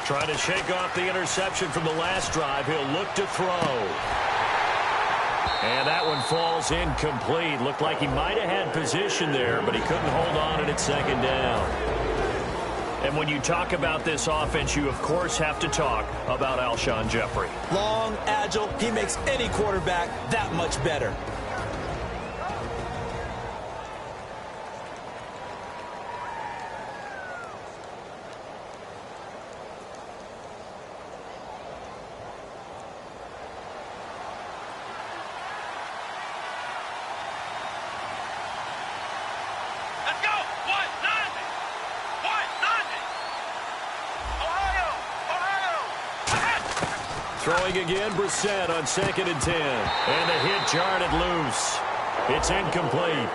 Trying to shake off the interception from the last drive. He'll look to throw. And that one falls incomplete. Looked like he might have had position there, but he couldn't hold on at second down. And when you talk about this offense, you, of course, have to talk about Alshon Jeffrey. Long, agile, he makes any quarterback that much better. Throwing again, Brissett on 2nd and 10. And the hit jarred it loose. It's incomplete.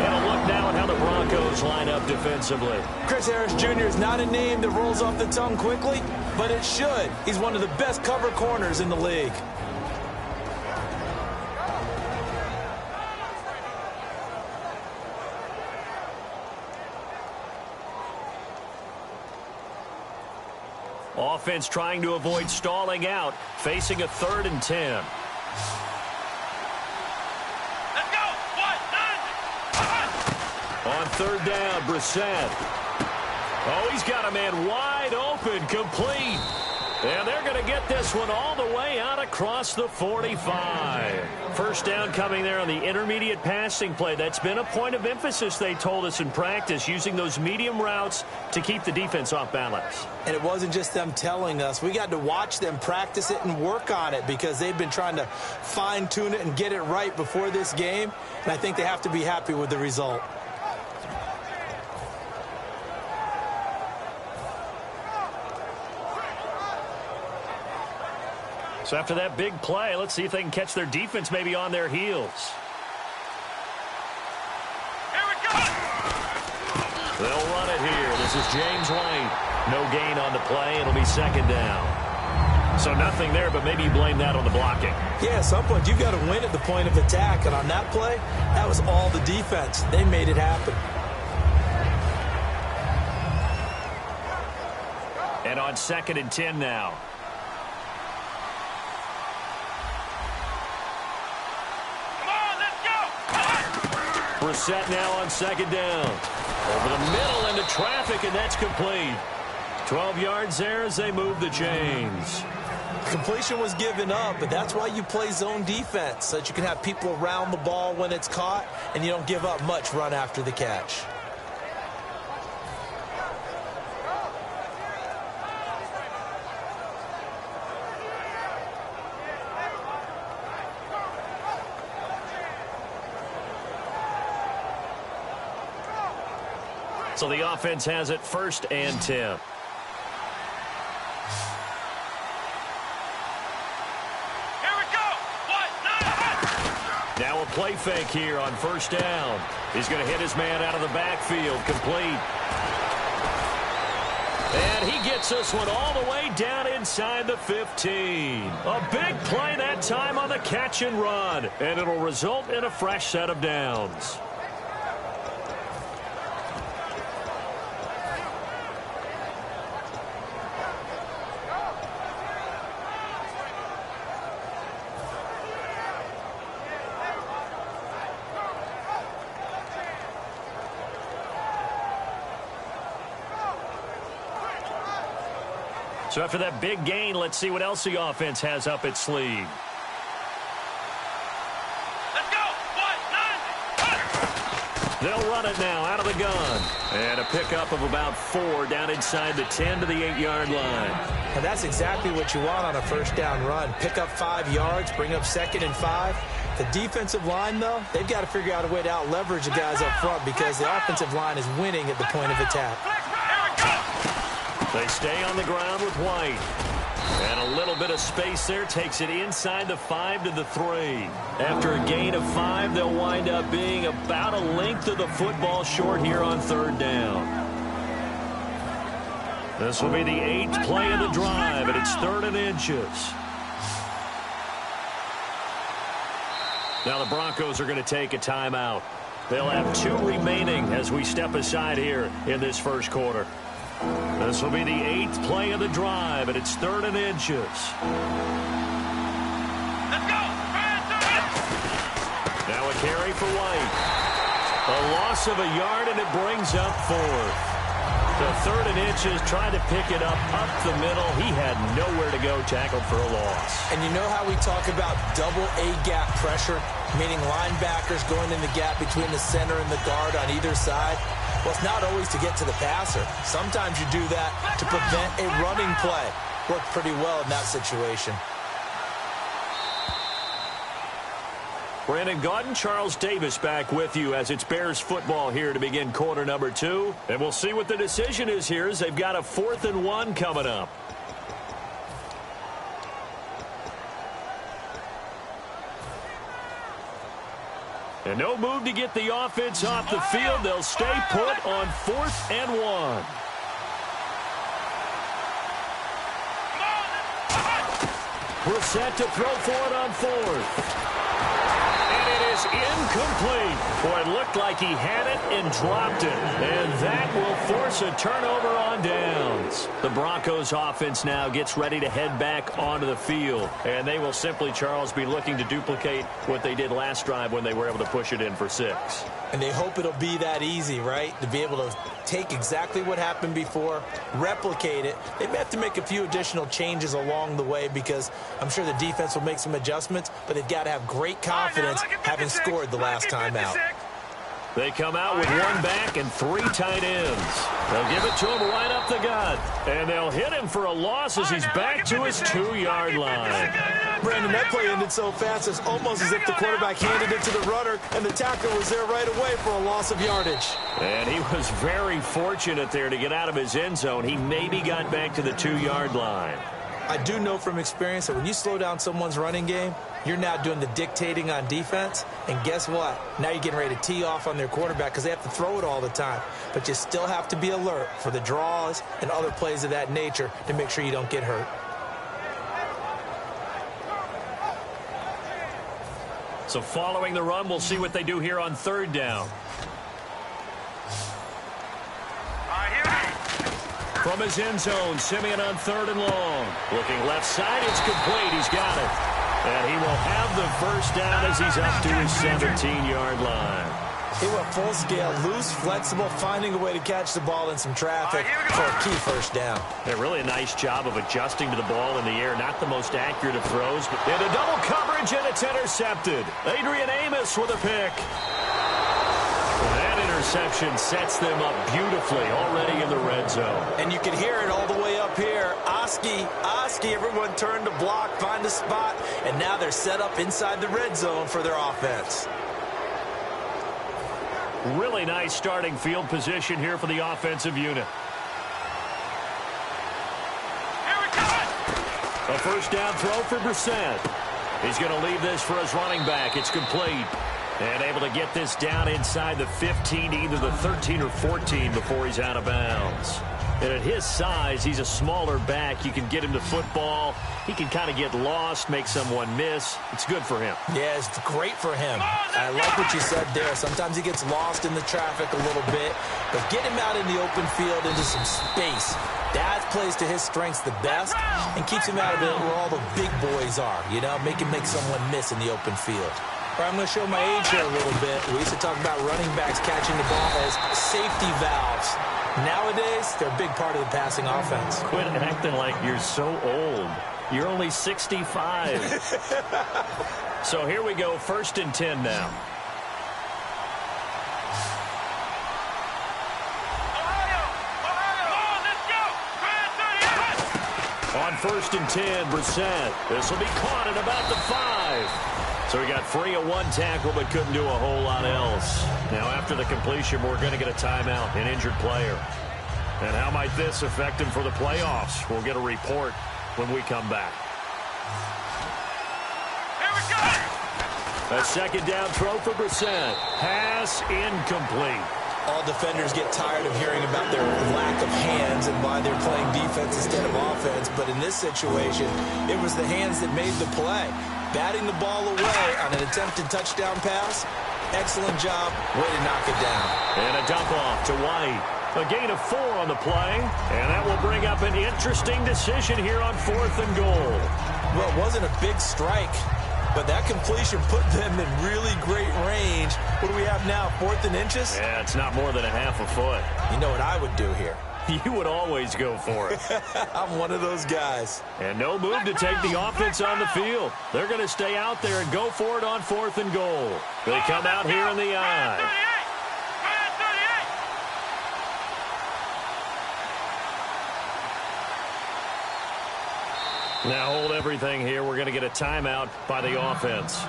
And a look now at how the Broncos line up defensively. Chris Harris Jr. is not a name that rolls off the tongue quickly, but it should. He's one of the best cover corners in the league. Offense trying to avoid stalling out, facing a 3rd and 10. Let's go! 1, 9. On 3rd down, Brissett. Oh, he's got a man wide open, complete. And they're going to get this one all the way out across the 45. First down coming there on the intermediate passing play. That's been a point of emphasis, they told us in practice, using those medium routes to keep the defense off balance. And it wasn't just them telling us. We got to watch them practice it and work on it because they've been trying to fine-tune it and get it right before this game. And I think they have to be happy with the result. So after that big play, let's see if they can catch their defense maybe on their heels. Here we go! They'll run it here. This is James White. No gain on the play. It'll be 2nd down. So nothing there, but maybe you blame that on the blocking. Yeah, at some point you've got to win at the point of attack. And on that play, that was all the defense. They made it happen. And on 2nd and 10 now. Brissett now on 2nd down. Over the middle into traffic, and that's complete. 12 yards there as they move the chains. Completion was given up, but that's why you play zone defense, so that you can have people around the ball when it's caught, and you don't give up much run after the catch. So the offense has it 1st and 10. Here we go! 1, 9. Now a play fake here on 1st down. He's going to hit his man out of the backfield, complete. And he gets this one all the way down inside the 15. A big play that time on the catch and run. And it'll result in a fresh set of downs. So after that big gain, let's see what else the offense has up its sleeve. Let's go! 1, 9. They'll run it now out of the gun. And a pickup of about 4 down inside the 10 to the 8-yard line. And that's exactly what you want on a 1st down run. Pick up 5 yards, bring up 2nd and 5. The defensive line, though, they've got to figure out a way to out-leverage the guys up front because the offensive line is winning at the point of attack. They stay on the ground with White. And a little bit of space there takes it inside the 5 to the 3. After a gain of 5, they'll wind up being about a length of the football short here on 3rd down. This will be the 8th play of the drive, and it's 3rd and inches. Now the Broncos are going to take a timeout. They'll have 2 remaining as we step aside here in this 1st quarter. This will be the 8th play of the drive, and it's 3rd and inches. Let's go. Now a carry for White. A loss of a yard, and it brings up 4th. The 3rd and inches, trying to pick it up the middle. He had nowhere to go, tackled for a loss. And you know how we talk about double A-gap pressure, meaning linebackers going in the gap between the center and the guard on either side? Well, it's not always to get to the passer. Sometimes you do that to prevent a running play. Worked pretty well in that situation. Brandon Gaudin, Charles Davis back with you as it's Bears football here to begin quarter number 2. And we'll see what the decision is here as they've got a 4th and 1 coming up. And no move to get the offense off the field. They'll stay put on 4th and 1. We're set to throw for it on 4th. And it is incomplete. Boy, it looked like he had it and dropped it. And that will force a turnover on downs. The Broncos offense now gets ready to head back onto the field. And they will simply, Charles, be looking to duplicate what they did last drive when they were able to push it in for 6. And they hope it'll be that easy, right? To be able to take exactly what happened before, replicate it. They may have to make a few additional changes along the way because I'm sure the defense will make some adjustments, but they've got to have great confidence having scored the last time out. They come out with 1 back and 3 tight ends. They'll give it to him right up the gut. And they'll hit him for a loss as he's back to his 2-yard line. Brandon, that play ended so fast, it's almost as if the quarterback handed it to the runner, and the tackle was there right away for a loss of yardage. And he was very fortunate there to get out of his end zone. He maybe got back to the 2-yard line. I do know from experience that when you slow down someone's running game, you're now doing the dictating on defense. And guess what? Now you're getting ready to tee off on their quarterback because they have to throw it all the time. But you still have to be alert for the draws and other plays of that nature to make sure you don't get hurt. So following the run, we'll see what they do here on 3rd down. From his end zone, Simeon on 3rd and long. Looking left side, it's complete. He's got it. And he will have the first down as he's up to his 17-yard line. He went full scale, loose, flexible, finding a way to catch the ball in some traffic for a key first down. Yeah, really a nice job of adjusting to the ball in the air. Not the most accurate of throws, but into double coverage, and it's intercepted. Adrian Amos with a pick. That interception sets them up beautifully already in the red zone. And you can hear it all the way up here. Oski, everyone turned to block, find a spot, and now they're set up inside the red zone for their offense. Really nice starting field position here for the offensive unit. A first down throw for Brissett. He's going to leave this for his running back. It's complete. And able to get this down inside the 15, either the 13 or 14 before he's out of bounds. And at his size, he's a smaller back. You can get him to football. He can kind of get lost, make someone miss. It's good for him. Yeah, it's great for him. I like what you said there. Sometimes he gets lost in the traffic a little bit. But get him out in the open field into some space. That plays to his strengths the best and keeps him out of it where all the big boys are. You know, make someone miss in the open field. I'm going to show my age here a little bit. We used to talk about running backs catching the ball as safety valves. Nowadays, they're a big part of the passing offense. Quit acting like you're so old. You're only 65. So here we go, 1st and 10 now. On 1st and 10, Brissett. This will be caught at about the 5. So he got free of 1 tackle but couldn't do a whole lot else. Now after the completion, we're going to get a timeout, an injured player. And how might this affect him for the playoffs? We'll get a report when we come back. Here we go! A 2nd down throw for Brissett. Pass incomplete. All defenders get tired of hearing about their lack of hands and why they're playing defense instead of offense. But in this situation, it was the hands that made the play. Batting the ball away on an attempted touchdown pass. Excellent job. Way to knock it down. And a dump off to White. A gain of 4 on the play, and that will bring up an interesting decision here on 4th and goal. Well, it wasn't a big strike, but that completion put them in really great range. What do we have now, 4th and inches? Yeah, it's not more than a half a foot. You know what I would do here? You would always go for it. I'm one of those guys. And no move to take the offense on the field. They're going to stay out there and go for it on 4th and goal. They come out here in the I. Now hold everything here. We're going to get a timeout by the offense.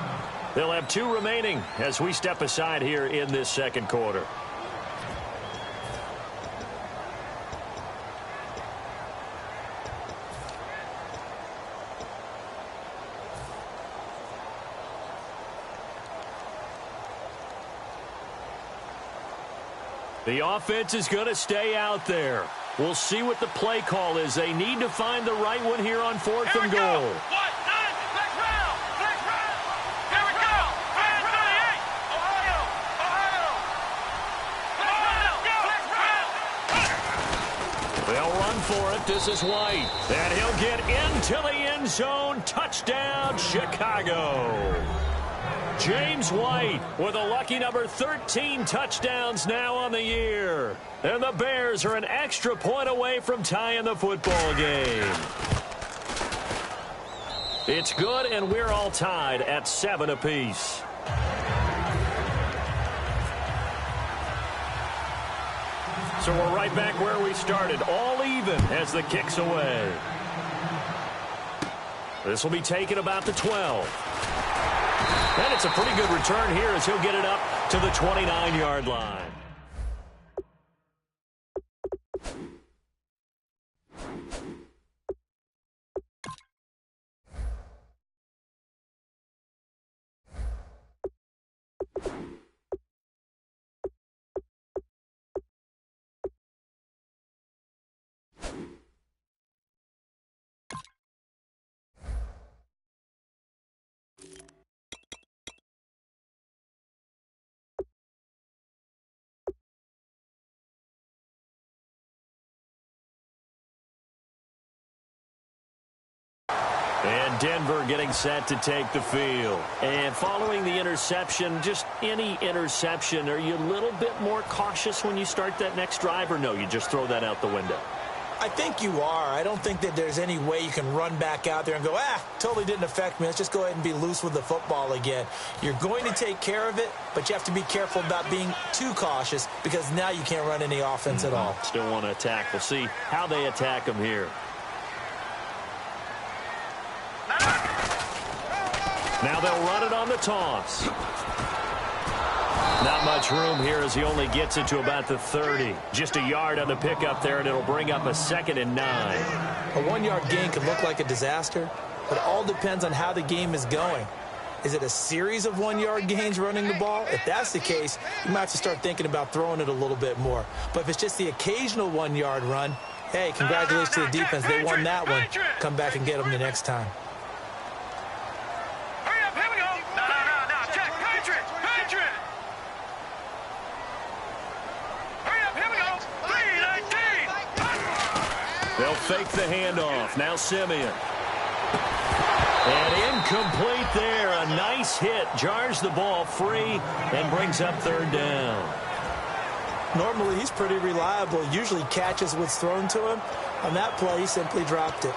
They'll have 2 remaining as we step aside here in this second quarter. The offense is going to stay out there. We'll see what the play call is. They need to find the right one here on 4th and goal. They'll run for it. This is White. And he'll get into the end zone. Touchdown, Chicago. James White with a lucky number 13 touchdowns now on the year. And the Bears are an extra point away from tying the football game. It's good, and we're all tied at 7 apiece. So we're right back where we started, all even as the kick's away. This will be taken about the 12. And it's a pretty good return here as he'll get it up to the 29-yard line. And Denver getting set to take the field. And following the interception, just any interception, are you a little bit more cautious when you start that next drive, or no, you just throw that out the window? I think you are. I don't think that there's any way you can run back out there and go, totally didn't affect me. Let's just go ahead and be loose with the football again. You're going to take care of it, but you have to be careful about being too cautious because now you can't run any offense at all. Still want to attack. We'll see how they attack them here. Now they'll run it on the toss. Not much room here as he only gets it to about the 30. Just a yard on the pickup there, and it'll bring up a 2nd and 9. A 1-yard gain can look like a disaster, but it all depends on how the game is going. Is it a series of 1-yard gains running the ball? If that's the case, you might have to start thinking about throwing it a little bit more. But if it's just the occasional 1-yard run, hey, congratulations to the defense. They won that one. Come back and get them the next time. They'll fake the handoff. Now Simeon. And incomplete there. A nice hit. Jars the ball free and brings up 3rd down. Normally, he's pretty reliable. Usually catches what's thrown to him. On that play, he simply dropped it.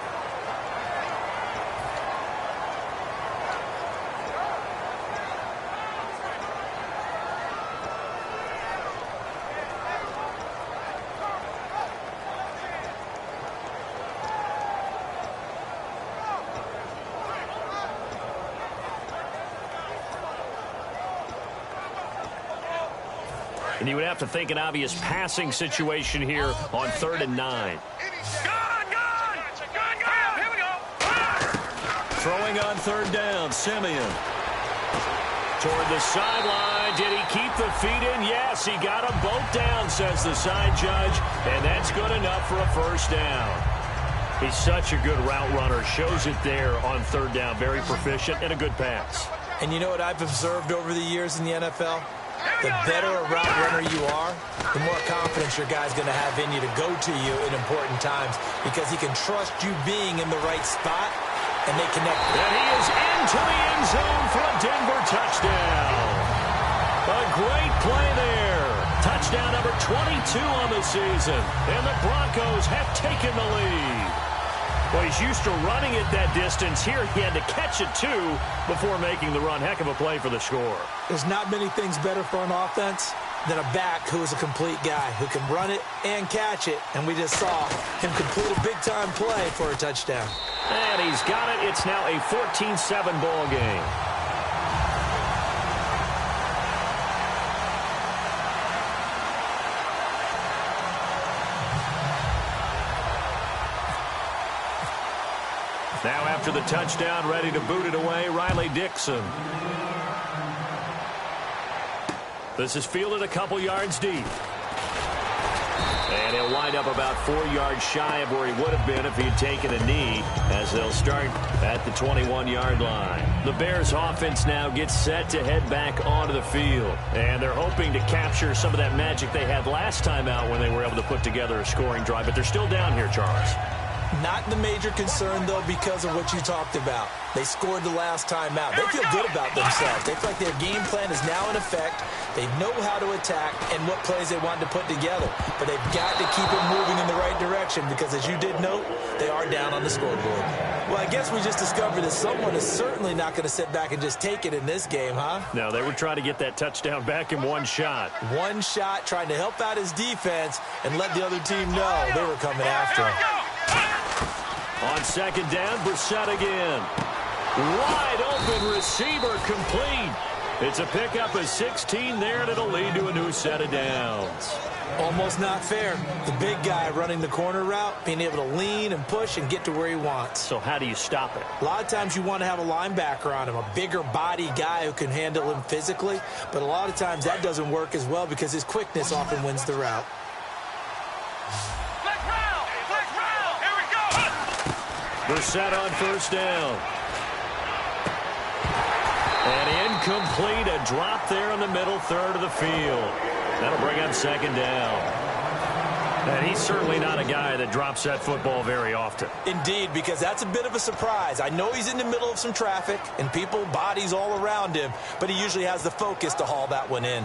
And you would have to think an obvious passing situation here on 3rd and 9. Here we go. Throwing on 3rd down, Simeon. Toward the sideline. Did he keep the feet in? Yes, he got them both down, says the side judge. And that's good enough for a 1st down. He's such a good route runner. Shows it there on 3rd down. Very proficient and a good pass. And you know what I've observed over the years in the NFL? The better a route runner you are, the more confidence your guy's going to have in you to go to you in important times because he can trust you being in the right spot, and they connect. And he is into the end zone for a Denver touchdown. A great play there. Touchdown number 22 on the season, and the Broncos have taken the lead. Well, he's used to running it that distance. Here he had to catch it, too, before making the run. Heck of a play for the score. There's not many things better for an offense than a back who is a complete guy who can run it and catch it. And we just saw him complete a big-time play for a touchdown. And he's got it. It's now a 14-7 ball game. Now after the touchdown, ready to boot it away, Riley Dixon. This is fielded a couple yards deep. And he'll wind up about 4 yards shy of where he would have been if he had taken a knee, as they'll start at the 21-yard line. The Bears offense now gets set to head back onto the field. And they're hoping to capture some of that magic they had last time out when they were able to put together a scoring drive. But they're still down here, Charles. Not the major concern, though, because of what you talked about. They scored the last time out. They feel good about themselves. They feel like their game plan is now in effect. They know how to attack and what plays they want to put together. But they've got to keep it moving in the right direction because, as you did note, they are down on the scoreboard. Well, I guess we just discovered that someone is certainly not going to sit back and just take it in this game, huh? No, they were trying to get that touchdown back in one shot. One shot, trying to help out his defense and let the other team know they were coming after him. On second down, Brissett again. Wide open receiver complete. It's a pickup of 16 there, and it'll lead to a new set of downs. Almost not fair. The big guy running the corner route, being able to lean and push and get to where he wants. So how do you stop it? A lot of times you want to have a linebacker on him, a bigger body guy who can handle him physically. But a lot of times that doesn't work as well because his quickness often wins the route. Brissett on first down. And incomplete, a drop there in the middle third of the field. That'll bring up second down. And he's certainly not a guy that drops that football very often. Indeed, because that's a bit of a surprise. I know he's in the middle of some traffic and people, bodies all around him, but he usually has the focus to haul that one in.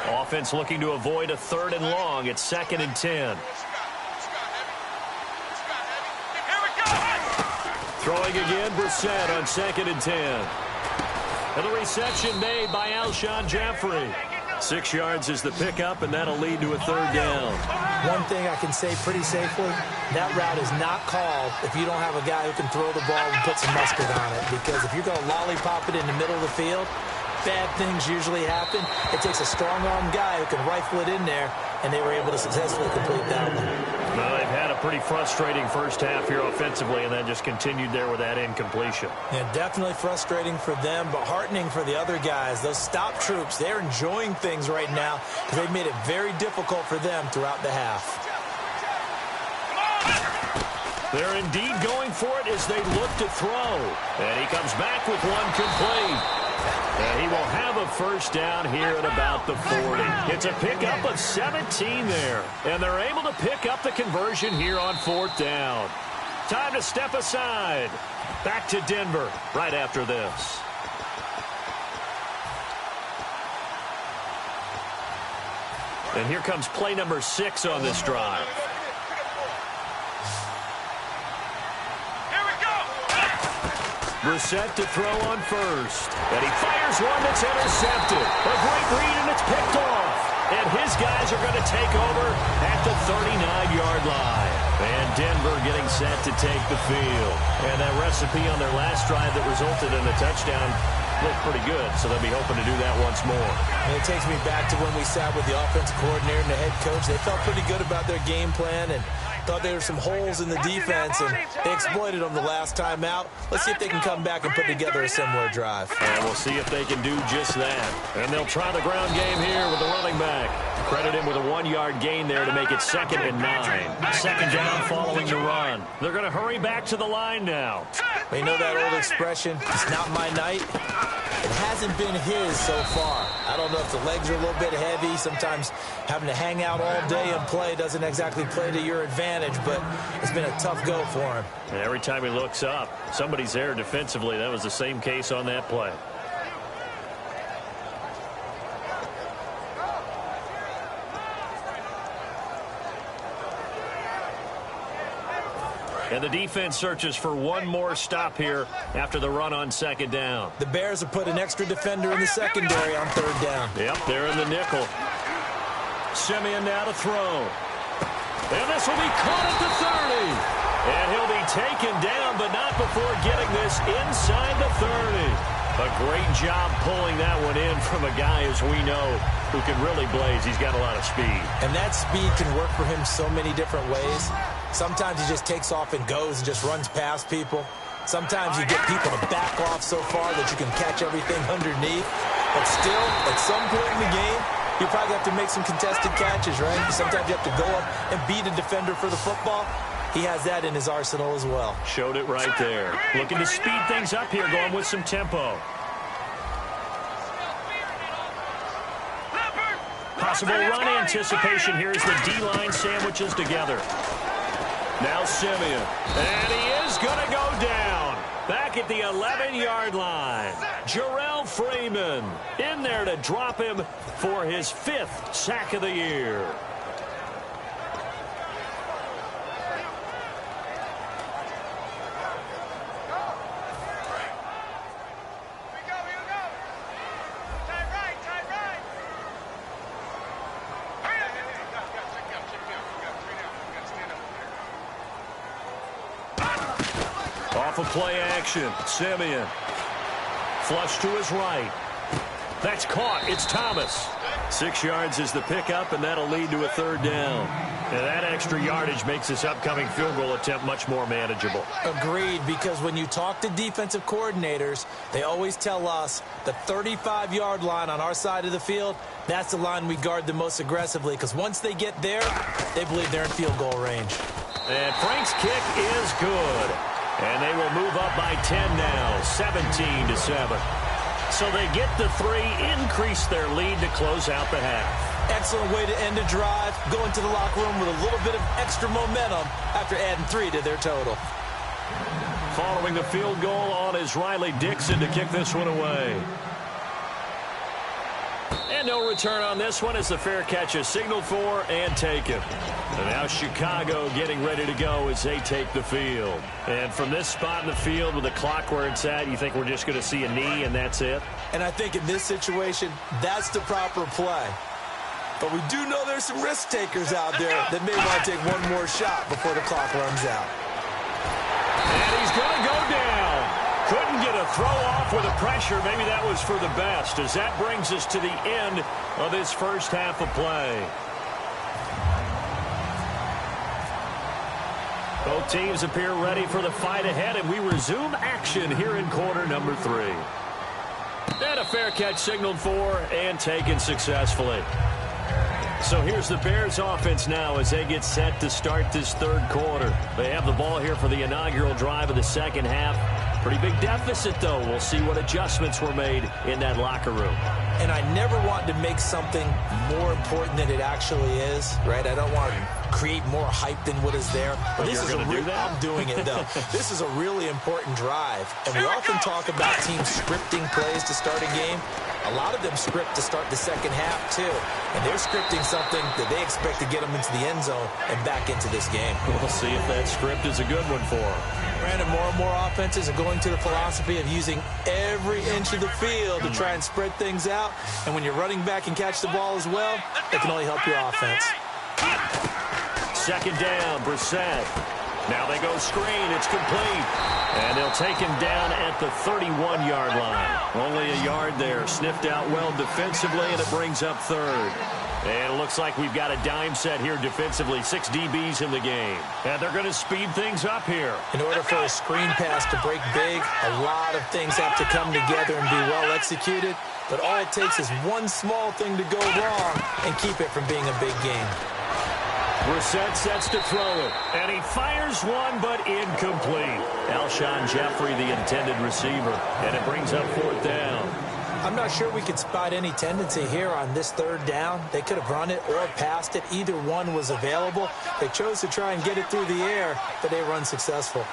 Offense looking to avoid a third and long. It's 2nd and 10. Throwing again, Brissett on 2nd and 10. And the reception made by Alshon Jeffrey. 6 yards is the pickup, and that'll lead to a third down. One thing I can say pretty safely, that route is not called if you don't have a guy who can throw the ball and put some mustard on it. Because if you're going to lollipop it in the middle of the field, bad things usually happen. It takes a strong-arm guy who can rifle it in there, and they were able to successfully complete that one. Well, they've had a pretty frustrating first half here offensively, and then just continued there with that incompletion. Yeah, definitely frustrating for them, but heartening for the other guys. Those stop troops, they're enjoying things right now because they've made it very difficult for them throughout the half. They're indeed going for it as they look to throw. And he comes back with one complete. And he will have a first down here at about the 40. It's a pickup of 17 there. And they're able to pick up the conversion here on 4th down. Time to step aside. Back to Denver right after this. And here comes play number 6 on this drive. Brissett to throw on first. And he fires one that's intercepted. A great read, and it's picked off. And his guys are going to take over at the 39-yard line. And Denver getting set to take the field. And that recipe on their last drive that resulted in a touchdown looked pretty good, so they'll be hoping to do that once more. And it takes me back to when we sat with the offensive coordinator and the head coach. They felt pretty good about their game plan and thought there were some holes in the defense, and they exploited them the last time out. Let's see if they can come back and put together a similar drive. And we'll see if they can do just that. And they'll try the ground game here with the running back. Credit him with a 1-yard gain there to make it 2nd and 9. Second down following the run. They're going to hurry back to the line now. You know that old expression, it's not my night? It hasn't been his so far. I don't know if the legs are a little bit heavy. Sometimes having to hang out all day and play doesn't exactly play to your advantage, but it's been a tough go for him. And every time he looks up, somebody's there defensively. That was the same case on that play. And the defense searches for one more stop here after the run on 2nd down. The Bears have put an extra defender in the secondary on 3rd down. Yep, they're in the nickel. Simeon now to throw. And this will be caught at the 30. And he'll be taken down, but not before getting this inside the 30. A great job pulling that one in from a guy, as we know, who can really blaze. He's got a lot of speed. And that speed can work for him so many different ways. Sometimes he just takes off and goes and just runs past people. Sometimes you get people to back off so far that you can catch everything underneath. But still, at some point in the game, you probably have to make some contested catches, right? Sometimes you have to go up and beat a defender for the football. He has that in his arsenal as well. Showed it right there. Looking to speed things up here, going with some tempo. Possible run anticipation here as the D-line sandwiches together. Now Simeon. And he is going to go down. Back at the 11-yard line. Jarrell Freeman in there to drop him for his 5th sack of the year. Off of play action, Simeon. Flush to his right. That's caught. It's Thomas. 6 yards is the pickup, and that'll lead to a 3rd down. And that extra yardage makes this upcoming field goal attempt much more manageable. Agreed, because when you talk to defensive coordinators, they always tell us the 35-yard line on our side of the field, that's the line we guard the most aggressively, because once they get there, they believe they're in field goal range. And Frank's kick is good. And they will move up by 10 now, 17-7. So they get the 3, increase their lead to close out the half. Excellent way to end a drive, go into the locker room with a little bit of extra momentum after adding 3 to their total. Following the field goal on is Riley Dixon to kick this one away. And no return on this one as the fair catch is signaled for and taken. And now Chicago getting ready to go as they take the field. And from this spot in the field with the clock where it's at, you think we're just going to see a knee and that's it? And I think in this situation, that's the proper play. But we do know there's some risk takers out there that may want to take one more shot before the clock runs out. And he's going to go down. Couldn't get a throw off with the pressure. Maybe that was for the best, as that brings us to the end of this first half of play. Both teams appear ready for the fight ahead, and we resume action here in quarter number 3. And a fair catch signaled for and taken successfully. So here's the Bears offense now as they get set to start this 3rd quarter. They have the ball here for the inaugural drive of the second half. Pretty big deficit, though. We'll see what adjustments were made in that locker room. And I never want to make something more important than it actually is, right? I don't want to create more hype than what is there. But this is I'm doing it, though. This is a really important drive. And we often talk about teams scripting plays to start a game. A lot of them script to start the second half, too. And they're scripting something that they expect to get them into the end zone and back into this game. We'll see if that script is a good one for them. Brandon, more and more offenses are going to the philosophy of using every inch of the field to try and spread things out. And when you're running back and catch the ball as well, it can only help your offense. Second down, Brissett. Now they go screen. It's complete. And they'll take him down at the 31-yard line. Only a yard there. Sniffed out well defensively, and it brings up 3rd. And it looks like we've got a dime set here defensively. 6 DBs in the game. And they're going to speed things up here. In order for a screen pass to break big, a lot of things have to come together and be well executed. but all it takes is one small thing to go wrong and keep it from being a big game. Brissett sets to throw it, and he fires one, but incomplete. Alshon Jeffrey, the intended receiver, and it brings up 4th down. I'm not sure we could spot any tendency here on this 3rd down. They could have run it or passed it. Either one was available. They chose to try and get it through the air, but they were unsuccessful.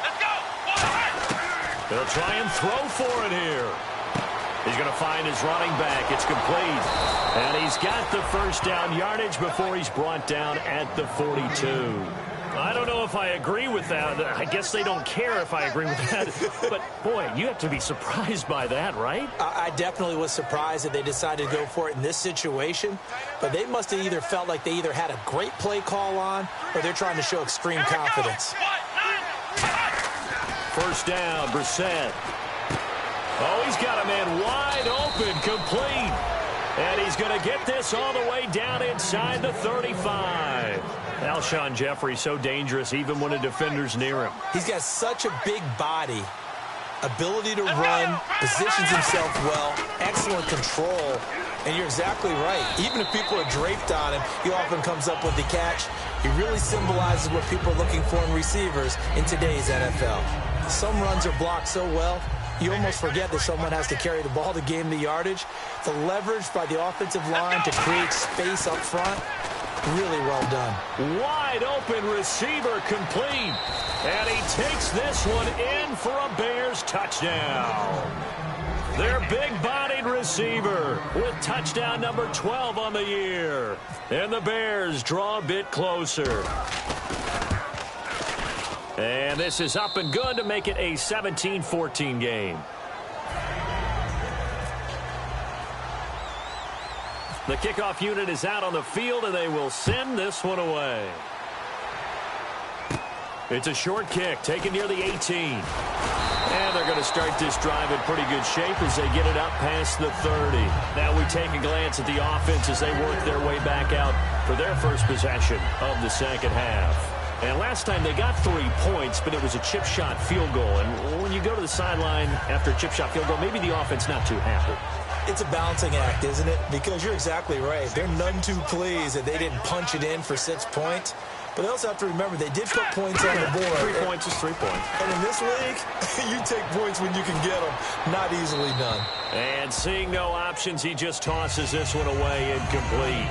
Let's go. They'll try and throw for it here. He's going to find his running back. It's complete. And he's got the 1st down yardage before he's brought down at the 42. I don't know if I agree with that. I guess they don't care if I agree with that. But, boy, you have to be surprised by that, right? I definitely was surprised that they decided to go for it in this situation. But they must have either felt like they either had a great play call on or they're trying to show extreme confidence. 1st down, Brissett. Oh, he's got a man wide open, complete. And he's going to get this all the way down inside the 35. Alshon Jeffrey, so dangerous even when a defender's near him. He's got such a big body, ability to run, positions himself well, excellent control. And you're exactly right. Even if people are draped on him, he often comes up with the catch. He really symbolizes what people are looking for in receivers in today's NFL. Some runs are blocked so well, you almost forget that someone has to carry the ball to gain the yardage. The leverage by the offensive line to create space up front, really well done. Wide open receiver, complete. And he takes this one in for a Bears touchdown. Their big-bodied receiver with touchdown number 12 on the year. And the Bears draw a bit closer. And this is up and good to make it a 17-14 game. The kickoff unit is out on the field, and they will send this one away. It's a short kick, taken near the 18. And they're going to start this drive in pretty good shape as they get it up past the 30. Now we take a glance at the offense as they work their way back out for their first possession of the second half. And last time they got 3 points, but it was a chip shot field goal. And when you go to the sideline after a chip shot field goal, maybe the offense not too happy. It's a balancing act, isn't it? Because you're exactly right. They're none too pleased that they didn't punch it in for 6 points. But they also have to remember they did put points on the board. 3 points is 3 points. And in this league, you take points when you can get them. Not easily done. And seeing no options, he just tosses this one away incomplete.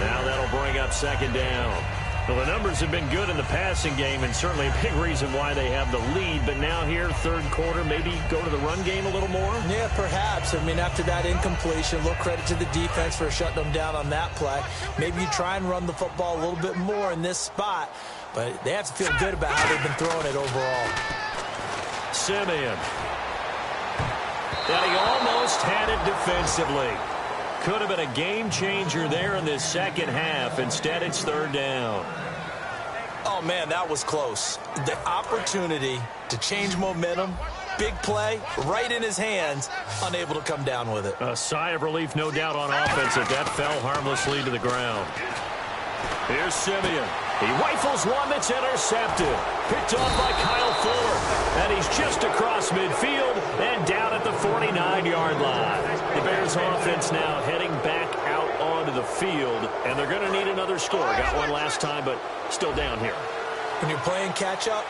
Now that'll bring up 2nd down. Well, the numbers have been good in the passing game, and certainly a big reason why they have the lead. But now here, 3rd quarter, maybe go to the run game a little more? Yeah, perhaps. I mean, after that incompletion, a little credit to the defense for shutting them down on that play. Maybe you try and run the football a little bit more in this spot. But they have to feel good about how they've been throwing it overall. Simeon. And he almost had it defensively. Could have been a game changer there in this second half. Instead, it's 3rd down. Oh, man, that was close. The opportunity to change momentum, big play, right in his hands, unable to come down with it. A sigh of relief, no doubt, on offense as that fell harmlessly to the ground. Here's Simeon. He rifles one that's intercepted. Picked off by Kyle Fuller. And he's just across midfield and down at the 49-yard line. The Bears offense now heading back out onto the field. And they're going to need another score. Got one last time, but still down here. When you're playing catch-up,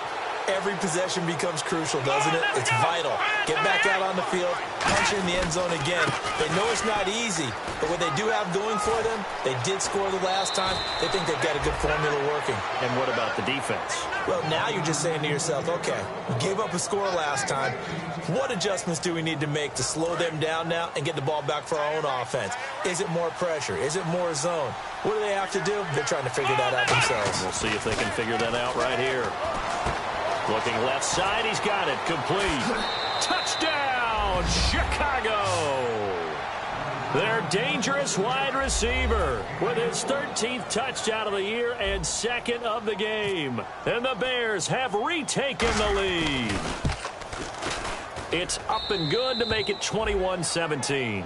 every possession becomes crucial, doesn't it? It's vital. Get back out on the field, punch it in the end zone again. They know it's not easy, but what they do have going for them, they did score the last time. They think they've got a good formula working. And what about the defense? Well, now you're just saying to yourself, okay, we gave up a score last time. What adjustments do we need to make to slow them down now and get the ball back for our own offense? Is it more pressure? Is it more zone? What do they have to do? They're trying to figure that out themselves. We'll see if they can figure that out right here. Looking left side, he's got it. Complete. Touchdown, Chicago! Their dangerous wide receiver with his 13th touchdown of the year and 2nd of the game. And the Bears have retaken the lead. It's up and good to make it 21-17.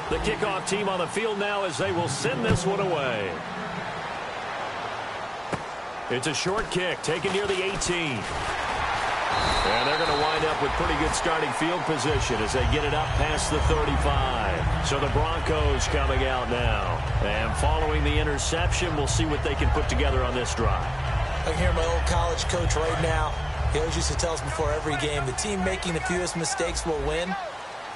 The kickoff team on the field now as they will send this one away. It's a short kick taken near the 18. And they're going to wind up with pretty good starting field position as they get it up past the 35. So the Broncos coming out now. And following the interception, we'll see what they can put together on this drive. I can hear my old college coach right now. He always used to tell us before every game, the team making the fewest mistakes will win.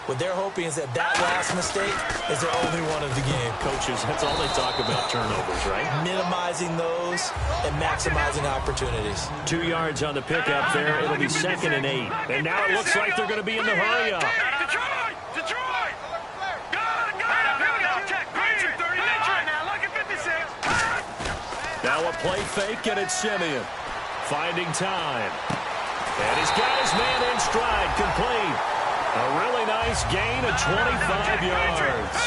What they're hoping is that last mistake is their only one of the game. Coaches, that's all they talk about, turnovers, right? Minimizing those and maximizing opportunities. 2 yards on the pickup there. It'll be 2nd and 8. And now it looks like they're going to be in the hurry-up. Detroit! Detroit! Got it! Check. Great. 30 now. Look at 56. Now a play fake, and it's Simeon. Finding time. And he's got his man in stride, complete. A really nice gain of 25 yards.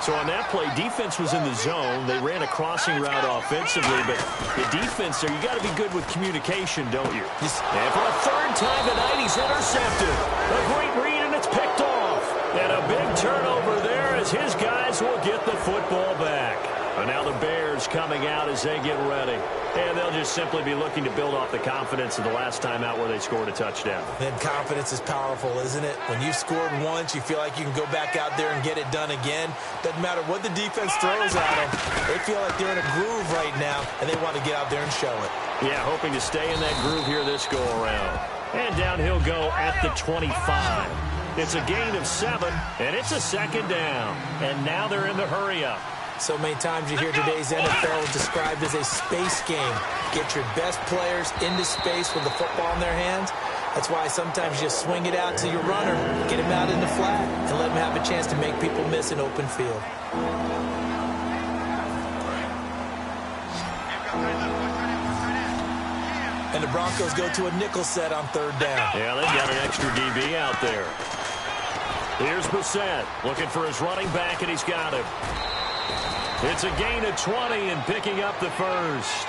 So on that play, defense was in the zone. They ran a crossing route offensively, but the defense there, you got to be good with communication, don't you? And for a third time tonight, he's intercepted. A great read, and it's picked off. And a big turnover there as his guys will get the football back. And now the Bears coming out as they get ready. And they'll just simply be looking to build off the confidence of the last time out where they scored a touchdown. Then confidence is powerful, isn't it? When you've scored once, you feel like you can go back out there and get it done again. Doesn't matter what the defense throws at them. They feel like they're in a groove right now, and they want to get out there and show it. Yeah, hoping to stay in that groove here this go-around. And down he'll go at the 25. It's a gain of 7, and it's a 2nd down. And now they're in the hurry-up. So many times you hear today's NFL described as a space game. Get your best players into space with the football in their hands. That's why sometimes you just swing it out to your runner, get him out in the flat, and let him have a chance to make people miss an open field. And the Broncos go to a nickel set on 3rd down. Yeah, they've got an extra DB out there. Here's Brissett looking for his running back, and he's got him. It's a gain of 20 and picking up the first.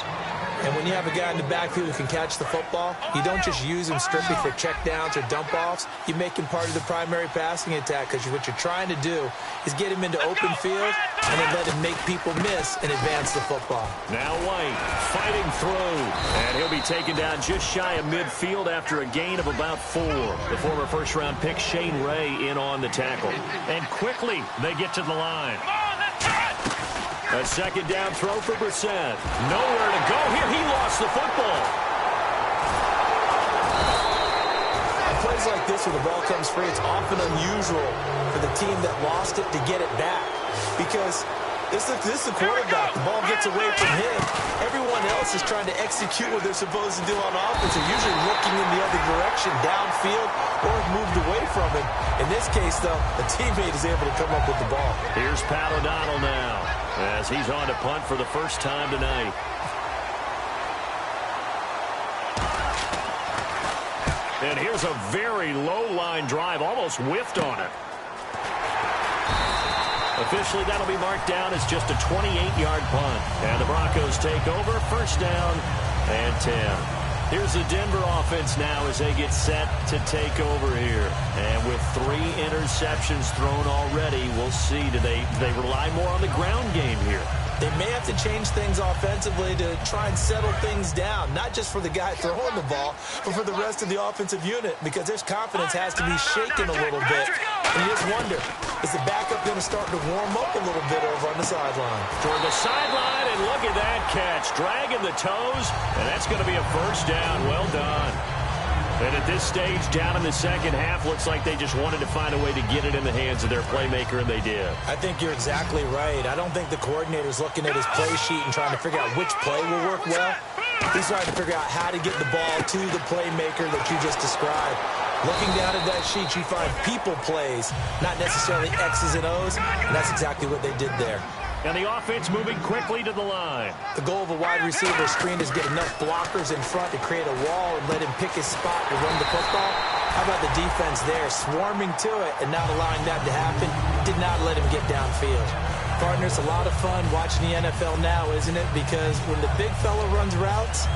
And when you have a guy in the backfield who can catch the football, you don't just use him strictly for checkdowns or dump-offs. You make him part of the primary passing attack because what you're trying to do is get him into open field and then let him make people miss and advance the football. Now White fighting through, and he'll be taken down just shy of midfield after a gain of about 4. The former first-round pick Shane Ray in on the tackle. And quickly they get to the line. A 2nd down throw for Brissett. Nowhere to go here. He lost the football. On plays like this where the ball comes free, it's often unusual for the team that lost it to get it back. Because this is the quarterback. The ball gets away from him. Everyone else is trying to execute what they're supposed to do on offense. They're usually looking in the other direction, downfield, or moved away from it. In this case, though, a teammate is able to come up with the ball. Here's Pat O'Donnell now, as he's on to punt for the first time tonight. And here's a very low-line drive, almost whiffed on it. Officially, that'll be marked down as just a 28-yard punt. And the Broncos take over, 1st down and 10. Here's the Denver offense now as they get set to take over here. And with 3 interceptions thrown already, we'll see. Do they rely more on the ground game here? They may have to change things offensively to try and settle things down, not just for the guy throwing the ball, but for the rest of the offensive unit, because their confidence has to be shaken a little bit. And you just wonder, is the backup going to start to warm up a little bit over on the sideline? Toward the sideline, and look at that catch. Dragging the toes, and that's going to be a 1st down. Well done. And at this stage, down in the 2nd half, looks like they just wanted to find a way to get it in the hands of their playmaker, and they did. I think you're exactly right. I don't think the coordinator's looking at his play sheet and trying to figure out which play will work well. He's trying to figure out how to get the ball to the playmaker that you just described. Looking down at that sheet, you find people plays, not necessarily X's and O's, and that's exactly what they did there. And the offense moving quickly to the line. The goal of a wide receiver screen is get enough blockers in front to create a wall and let him pick his spot to run the football. How about the defense there, swarming to it and not allowing that to happen? Did not let him get downfield. Partners, a lot of fun watching the NFL now, isn't it? Because when the big fella runs routes,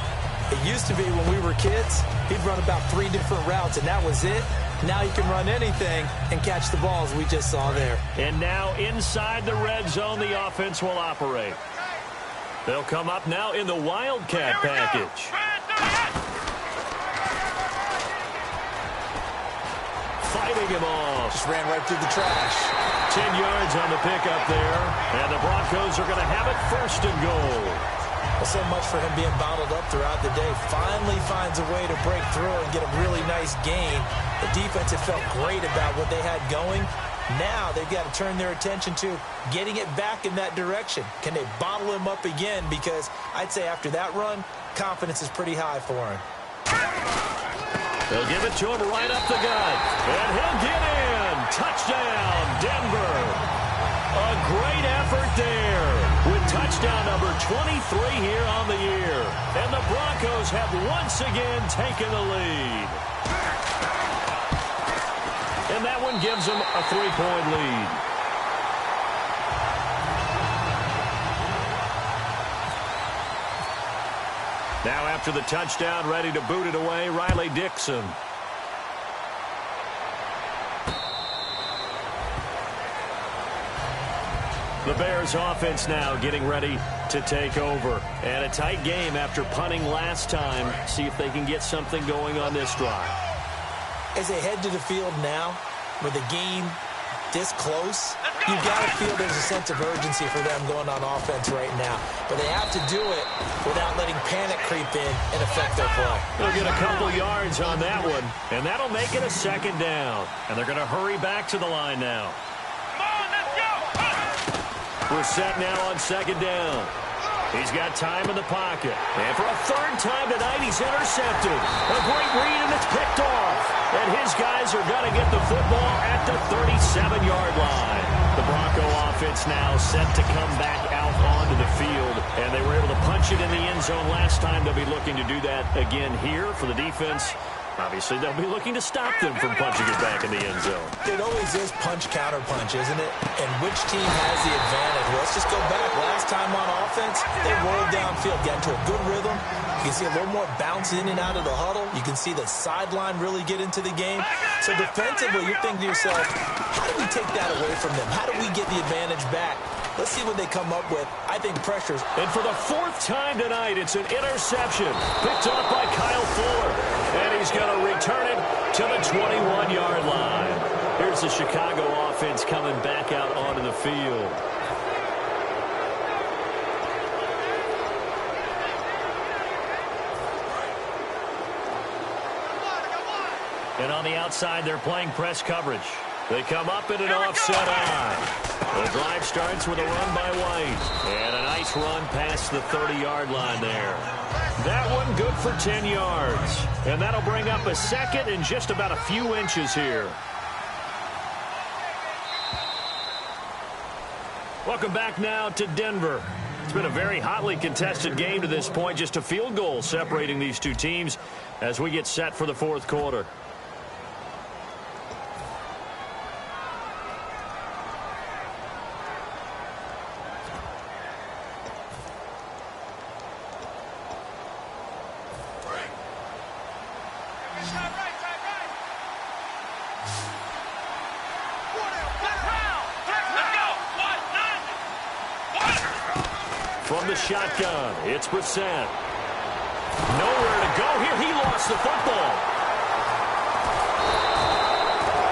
it used to be when we were kids, he'd run about 3 different routes, and that was it. Now you can run anything and catch the balls we just saw there. And now inside the red zone, the offense will operate. They'll come up now in the Wildcat package. Fighting him off. Just ran right through the trash. 10 yards on the pickup there. And the Broncos are going to have it 1st and goal. Well, so much for him being bottled up throughout the day. Finally finds a way to break through and get a really nice gain. The defense had felt great about what they had going. Now they've got to turn their attention to getting it back in that direction. Can they bottle him up again? Because I'd say after that run, confidence is pretty high for him. They'll give it to him right up the gut. And he'll get in. Touchdown, Denver. A great effort there with touchdown number 23 here on the year. And the Broncos have once again taken the lead. And that one gives them a 3-point lead. Now after the touchdown, ready to boot it away, Riley Dixon. The Bears offense now getting ready to take over. And a tight game after punting last time. See if they can get something going on this drive. As they head to the field now, with the game this close, you've got to feel there's a sense of urgency for them going on offense right now. But they have to do it without letting panic creep in and affect their play. They'll get a couple yards on that one, and that'll make it a 2nd down. And they're going to hurry back to the line now. We're set now on 2nd down. He's got time in the pocket. And for a 3rd time tonight, he's intercepted. A great read, and it's picked off. And his guys are going to get the football at the 37-yard line. The Bronco offense now set to come back out onto the field. And they were able to punch it in the end zone last time. They'll be looking to do that again here for the defense. Obviously, they'll be looking to stop them from punching it back in the end zone. It always is punch-counter-punch, isn't it? And which team has the advantage? Well, let's just go back. Last time on offense, they rolled downfield, got into a good rhythm. You can see a little more bounce in and out of the huddle. You can see the sideline really get into the game. So defensively, you're thinking to yourself, how do we take that away from them? How do we get the advantage back? Let's see what they come up with. I think pressures. And for the 4th time tonight, it's an interception. Picked off by Kyle Fuller. And he's going to return it to the 21-yard line. Here's the Chicago offense coming back out onto the field. And on the outside, they're playing press coverage. They come up in an offset eye. The drive starts with a run by White. And a nice run past the 30-yard line there. That one good for 10 yards. And that'll bring up a 2nd and just about a few inches here. Welcome back now to Denver. It's been a very hotly contested game to this point. Just a field goal separating these two teams as we get set for the 4th quarter. From the shotgun, it's Brissett. Nowhere to go here. He lost the football.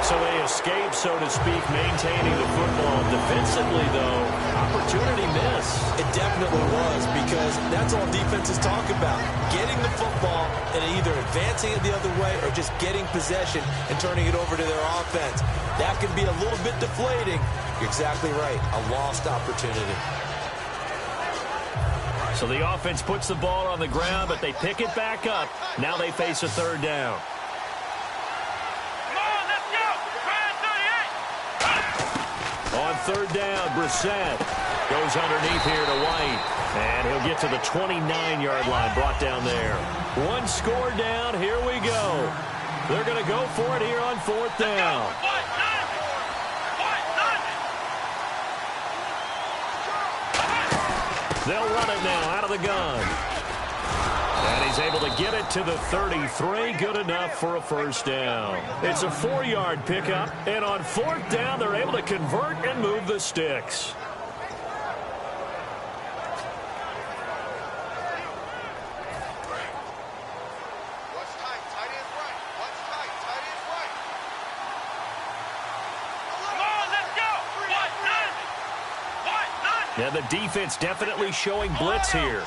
So they escape, so to speak, maintaining the football. Defensively, though, opportunity miss. It definitely was, because that's all defense is talking about. Getting the football and either advancing it the other way or just getting possession and turning it over to their offense. That can be a little bit deflating. You're exactly right. A lost opportunity. So the offense puts the ball on the ground, but they pick it back up. Now they face a 3rd down. On 3rd down, Brissett goes underneath here to White. And he'll get to the 29-yard line, brought down there. One score down, here we go. They're going to go for it here on 4th down. They'll run it now out of the gun. And he's able to get it to the 33. Good enough for a 1st down. It's a 4-yard pickup. And on 4th down, they're able to convert and move the sticks. And the defense definitely showing blitz here.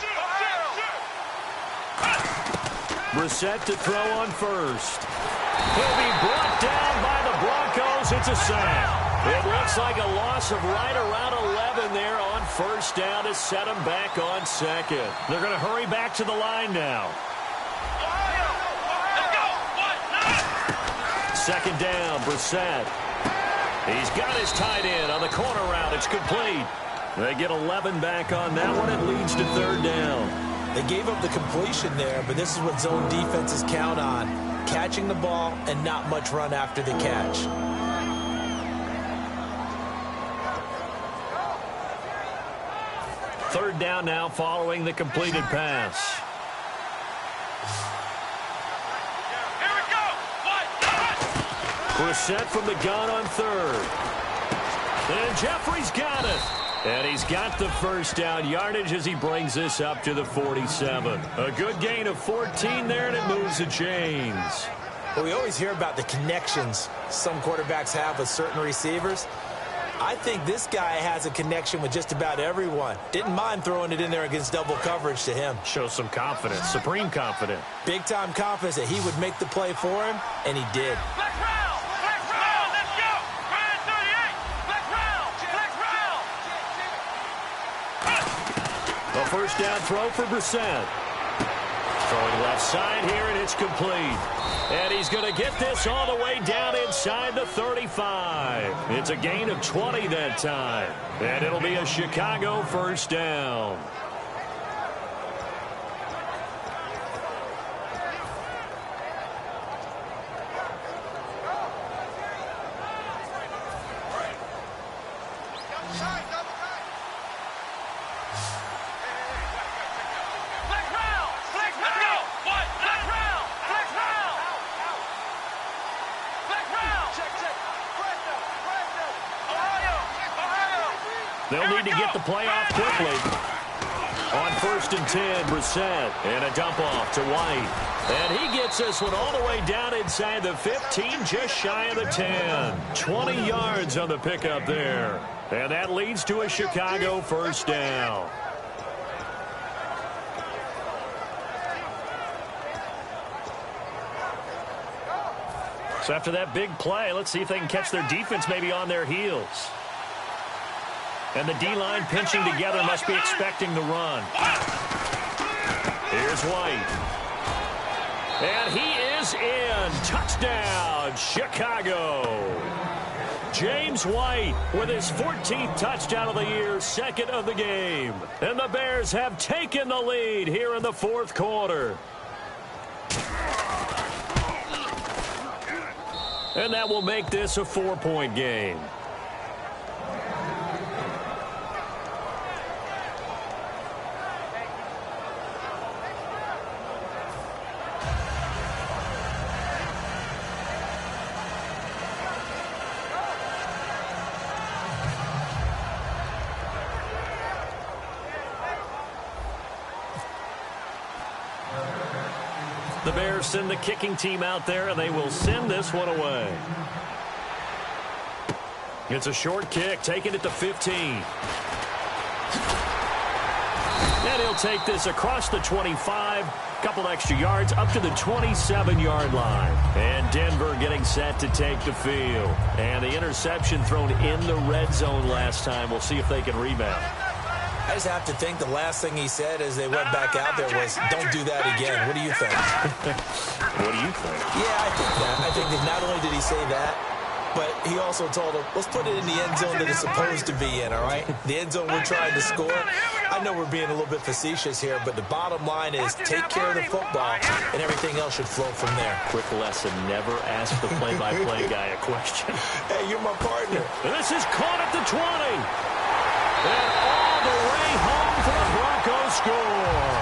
Brissett to throw on first. He'll be brought down by the Broncos. It's a sack. It looks like a loss of right around 11 there on first down to set him back on second. They're going to hurry back to the line now. Second down, Brissett. He's got his tight end on the corner route. It's complete. They get 11 back on that one. It leads to third down. They gave up the completion there, but this is what zone defenses count on. Catching the ball and not much run after the catch. Third down now following the completed pass. Brissett from the gun on third. And Jeffrey's got it. And he's got the first down yardage as he brings this up to the 47. A good gain of 14 there, and it moves the chains. Well, we always hear about the connections some quarterbacks have with certain receivers. I think this guy has a connection with just about everyone. Didn't mind throwing it in there against double coverage to him. Shows some confidence, supreme confidence. Big-time confidence that he would make the play for him, and he did. A first down throw for Brissett. Throwing left side here, and it's complete. And he's going to get this all the way down inside the 35. It's a gain of 20 that time. And it'll be a Chicago first down. They'll need to get the play off quickly. On first and 10, Brissett. And a dump off to White. And he gets this one all the way down inside the 15, just shy of the 10. 20 yards on the pickup there. And that leads to a Chicago first down. So after that big play, let's see if they can catch their defense maybe on their heels. And the D-line pinching together must be expecting the run. Here's White. And he is in. Touchdown, Chicago. James White with his 14th touchdown of the year, second of the game. And the Bears have taken the lead here in the fourth quarter. And that will make this a 4-point game. The Bears send the kicking team out there, and they will send this one away. It's a short kick, taking it to 15. And he'll take this across the 25, couple extra yards, up to the 27-yard line. And Denver getting set to take the field. And the interception thrown in the red zone last time. We'll see if they can rebound. I just have to think the last thing he said as they went back out there was, don't do that again. What do you think? What do you think? Yeah, I think that. I think that not only did he say that, but he also told him, let's put it in the end zone that it's supposed to be in, all right? The end zone we're trying to score. I know we're being a little bit facetious here, but the bottom line is take care of the football, and everything else should flow from there. Quick lesson, never ask the play-by-play guy a question. Hey, you're my partner. This is caught at the 20. And all the way home for the Broncos score.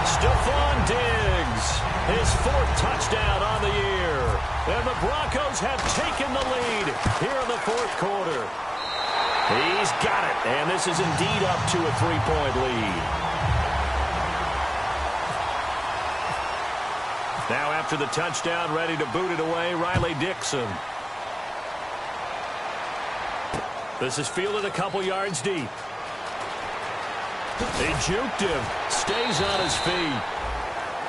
Stephon Diggs, his 4th touchdown on the year. And the Broncos have taken the lead here in the 4th quarter. He's got it, and this is indeed up to a 3-point lead. Now after the touchdown, ready to boot it away, Riley Dixon. This is fielded a couple yards deep. They juked him. Stays on his feet.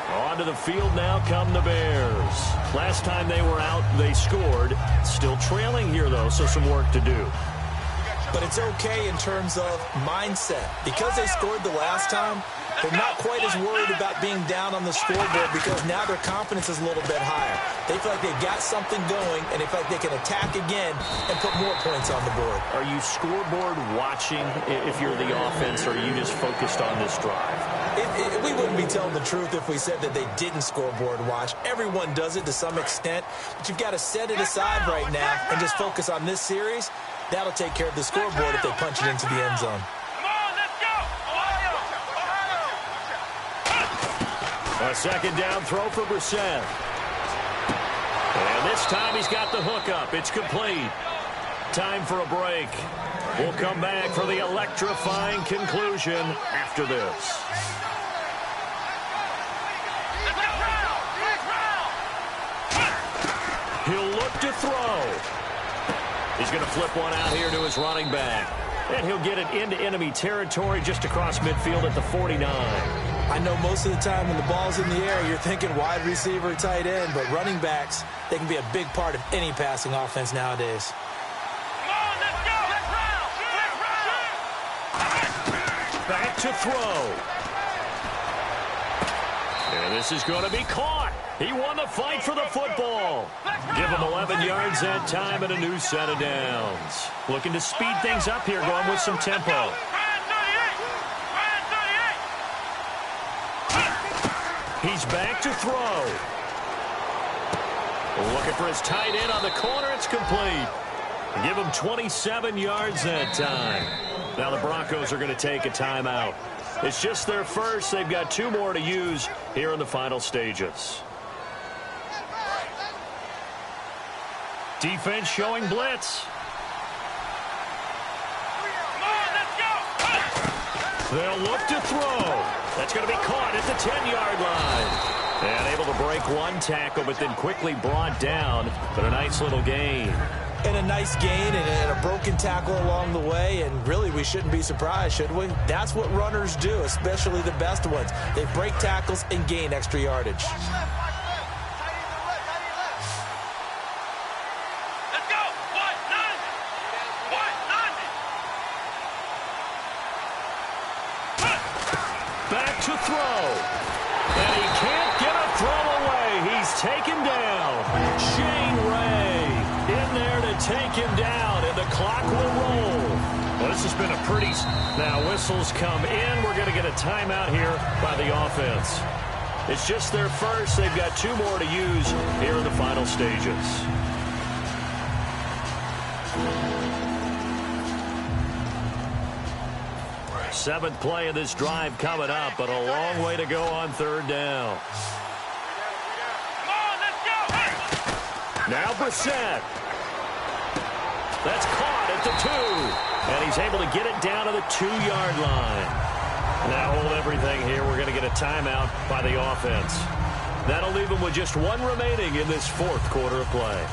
Onto the field now come the Bears. Last time they were out, they scored. Still trailing here, though, so some work to do. But it's okay in terms of mindset. Because they scored the last time, they're not quite as worried about being down on the scoreboard because now their confidence is a little bit higher. They feel like they've got something going, and they feel like they can attack again and put more points on the board. Are you scoreboard watching if you're the offense, or are you just focused on this drive? We wouldn't be telling the truth if we said that they didn't scoreboard watch. Everyone does it to some extent, but you've got to set it aside right now and just focus on this series. That'll take care of the scoreboard if they punch it into the end zone. A second down throw for Brissett. And this time he's got the hook up. It's complete. Time for a break. We'll come back for the electrifying conclusion after this. He'll look to throw. He's going to flip one out here to his running back. And he'll get it into enemy territory just across midfield at the 49. I know most of the time when the ball's in the air, you're thinking wide receiver, tight end, but running backs, they can be a big part of any passing offense nowadays. Back to throw. And this is going to be caught. He won the fight for the football. Give him 11 yards that time and a new set of downs. Looking to speed things up here, going with some tempo. He's back to throw. Looking for his tight end on the corner. It's complete. Give him 27 yards that time. Now the Broncos are going to take a timeout. It's just their first. They've got 2 more to use here in the final stages. Defense showing blitz. They'll look to throw. That's going to be caught at the 10-yard line. And able to break one tackle, but then quickly brought down. But a nice little gain. And a nice gain and a broken tackle along the way. And really, we shouldn't be surprised, should we? That's what runners do, especially the best ones. They break tackles and gain extra yardage. Back to throw. And he can't get a throw away. He's taken down. Shane Ray in there to take him down, and the clock will roll. Well, this has been a pretty... Now, whistles come in. We're going to get a timeout here by the offense. It's just their first. They've got 2 more to use here in the final stages. Seventh play of this drive coming up, but a long way to go on 3rd down. Now Brissett. That's caught at the 2. And he's able to get it down to the 2-yard line. Now hold everything here. We're going to get a timeout by the offense. That'll leave them with just 1 remaining in this 4th quarter of play.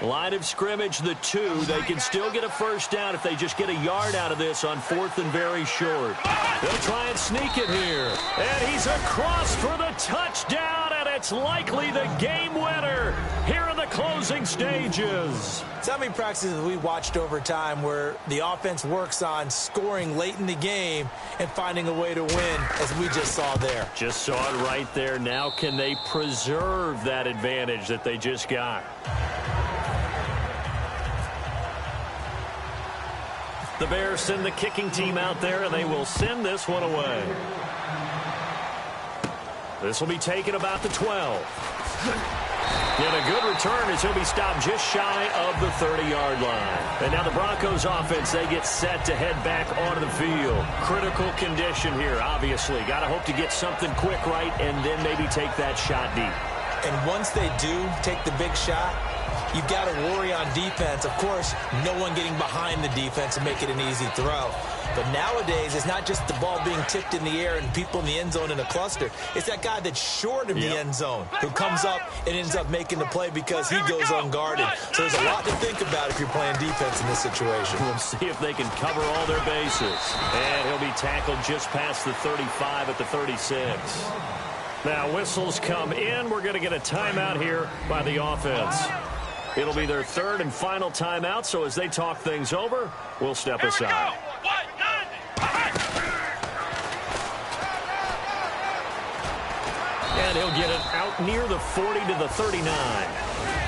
Line of scrimmage, the 2. They can still get a first down if they just get a yard out of this on 4th and very short. They'll try and sneak it here. And he's across for the touchdown, and it's likely the game winner here in the closing stages. So how many practices have we watched over time where the offense works on scoring late in the game and finding a way to win, as we just saw there? Just saw it right there. Now can they preserve that advantage that they just got? The Bears send the kicking team out there, and they will send this one away. This will be taken about the 12. And a good return as he'll be stopped just shy of the 30-yard line. And now the Broncos offense, they get set to head back onto the field. Critical condition here, obviously. Got to hope to get something quick right and then maybe take that shot deep. And once they do take the big shot, you've got to worry on defense. Of course, no one getting behind the defense and make it an easy throw. But nowadays, it's not just the ball being tipped in the air and people in the end zone in a cluster. It's that guy that's short of the end zone who comes up and ends up making the play because he goes unguarded. So there's a lot to think about if you're playing defense in this situation. We'll see if they can cover all their bases. And he'll be tackled just past the 35 at the 36. Now, whistles come in. We're going to get a timeout here by the offense. It'll be their third and final timeout, so as they talk things over, we'll step aside. And he'll get it out near the 40 to the 39.